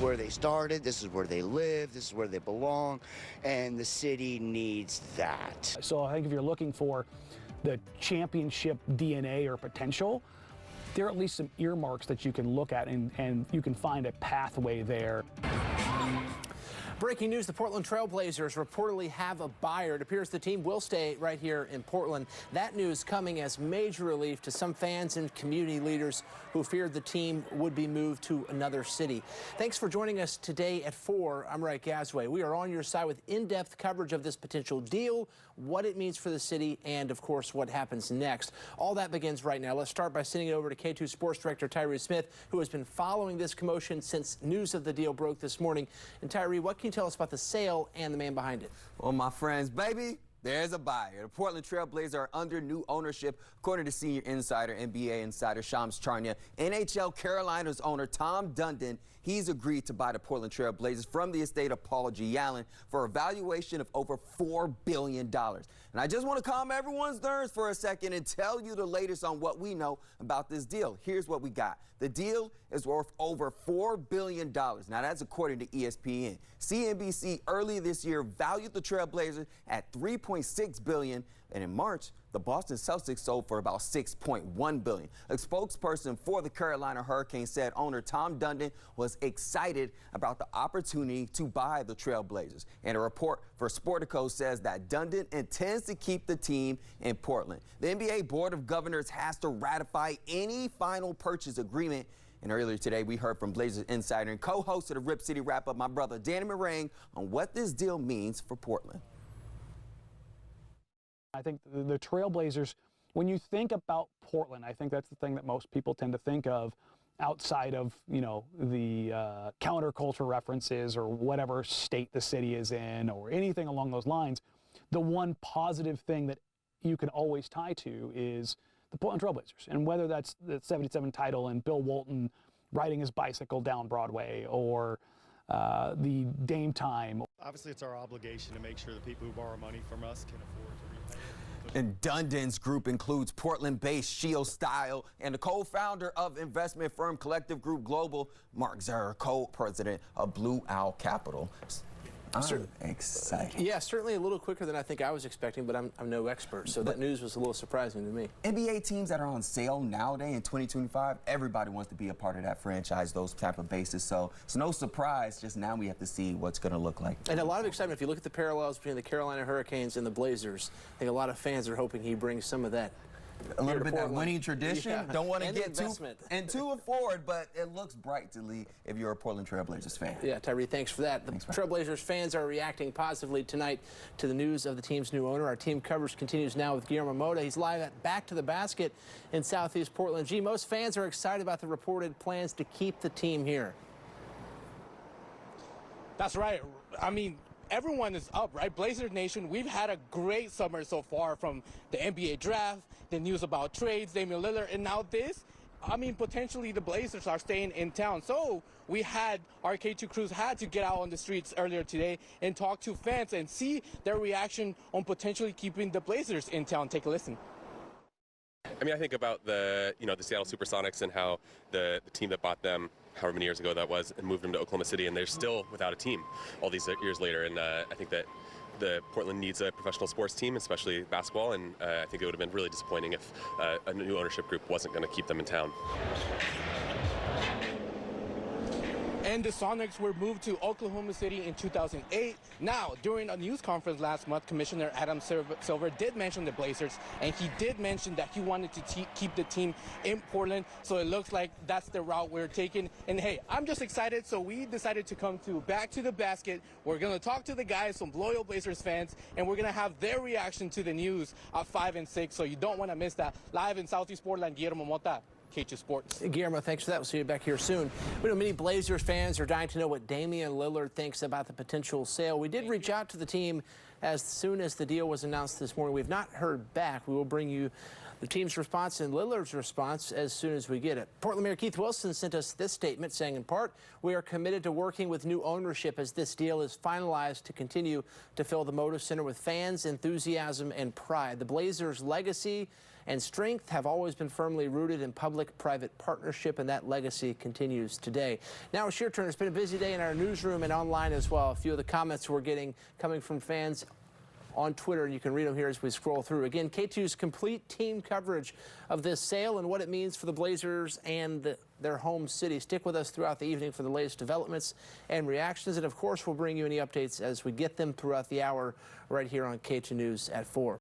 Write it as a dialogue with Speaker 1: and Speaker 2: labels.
Speaker 1: where they started, this is where they live, this is where they belong, and the city needs that.
Speaker 2: So I think if you're looking for the championship DNA or potential, there are at least some earmarks that you can look at, and you can find a pathway there.
Speaker 3: Breaking news, the Portland Trail Blazers reportedly have a buyer. It appears the team will stay right here in Portland. That news coming as major relief to some fans and community leaders who feared the team would be moved to another city. Thanks for joining us today at 4. I'm Ray Gasway. We are on your side with in-depth coverage of this potential deal, what it means for the city, and, of course, what happens next. All that begins right now. Let's start by sending it over to Katu Sports Director Tyree Smith, who has been following this commotion since news of the deal broke this morning. And, Tyree, what can you tell us about the sale and the man behind it?
Speaker 4: Well, my friends, baby, there's a buyer. The Portland Trail Blazers are under new ownership, according to senior insider, NBA insider Shams Charania. NHL Carolina's owner, Tom Dundon, he's agreed to buy the Portland Trail Blazers from the estate of Paul G. Allen for a valuation of over $4 billion. And I just want to calm everyone's nerves for a second and tell you the latest on what we know about this deal. Here's what we got. The deal is worth over $4 billion. Now, that's according to ESPN. CNBC earlier this year valued the Trail Blazers at $3.6 billion, and in March, the Boston Celtics sold for about $6.1 billion. A spokesperson for the Carolina Hurricanes said owner Tom Dundon was excited about the opportunity to buy the Trail Blazers. And a report for Sportico says that Dundon intends to keep the team in Portland. The NBA Board of Governors has to ratify any final purchase agreement. And earlier today, we heard from Blazers insider and co-host of the Rip City Wrap-Up, my brother Danny Meringue, on what this deal means for Portland.
Speaker 2: I think the Trailblazers, when you think about Portland, I think that's the thing that most people tend to think of outside of, you know, the counterculture references or whatever state the city is in or anything along those lines. The one positive thing that you can always tie to is the Portland Trailblazers, and whether that's the 77 title and Bill Walton riding his bicycle down Broadway or the Dame time.
Speaker 5: Obviously, it's our obligation to make sure the people who borrow money from us can afford to repay it.
Speaker 4: And Dundon's group includes Portland-based Shield Style and the co-founder of investment firm Collective Group Global, Mark Zerr, co-president of Blue Owl Capital. I'm excited.
Speaker 3: Yeah, certainly a little quicker than I think I was expecting, but I'm no expert, so that news was a little surprising to me.
Speaker 4: NBA teams that are on sale nowadays in 2025, everybody wants to be a part of that franchise, those type of bases. So it's no surprise, just now we have to see what's going to look like.
Speaker 3: And a lot of excitement. If you look at the parallels between the Carolina Hurricanes and the Blazers, I think a lot of fans are hoping he brings some of that.
Speaker 4: A little bit of that winning tradition. Yeah. Don't want to get too forward, but it looks brightly if you're a Portland Trailblazers fan.
Speaker 3: Yeah, Tyree, thanks for that.
Speaker 4: Thanks,
Speaker 3: the Trailblazers fans are reacting positively tonight to the news of the team's new owner. Our team coverage continues now with Guillermo Mota. He's live at Back to the Basket in Southeast Portland. G, most fans are excited about the reported plans to keep the team here.
Speaker 6: That's right. I mean, everyone is up, right? Blazers Nation, we've had a great summer so far, from the NBA draft, the news about trades, Damian Lillard, and now this. I mean, potentially the Blazers are staying in town. So we had, our K2 crews had to get out on the streets earlier today and talk to fans and see their reaction on potentially keeping the Blazers in town. Take a listen.
Speaker 7: I mean, I think about the Seattle Supersonics and how the team that bought them, however many years ago that was, and moved them to Oklahoma City, and they're still without a team all these years later. And I think that the Portland needs a professional sports team, especially basketball, and I think it would have been really disappointing if a new ownership group wasn't going to keep them in town.
Speaker 6: And the Sonics were moved to Oklahoma City in 2008. Now, during a news conference last month, Commissioner Adam Silver did mention the Blazers, and he did mention that he wanted to keep the team in Portland. So it looks like that's the route we're taking. And hey, I'm just excited, so we decided to come to Back to the Basket. We're going to talk to the guys, some loyal Blazers fans, and we're going to have their reaction to the news at 5 and 6. So you don't want to miss that. Live in Southeast Portland, Guillermo Mota, K2 Sports.
Speaker 3: Guillermo, thanks for that. We'll see you back here soon. We know many Blazers fans are dying to know what Damian Lillard thinks about the potential sale. We did reach out to the team as soon as the deal was announced this morning. We've not heard back. We will bring you the team's response and Lillard's response as soon as we get it. Portland Mayor Keith Wilson sent us this statement saying, in part, we are committed to working with new ownership as this deal is finalized to continue to fill the Moda Center with fans, enthusiasm, and pride. The Blazers' legacy and strength have always been firmly rooted in public-private partnership, and that legacy continues today. Now it's your turn. It's been a busy day in our newsroom and online as well. A few of the comments we're getting coming from fans on Twitter, and you can read them here as we scroll through. Again, Katu's complete team coverage of this sale and what it means for the Blazers and their home city. Stick with us throughout the evening for the latest developments and reactions, and of course we'll bring you any updates as we get them throughout the hour right here on Katu News at 4.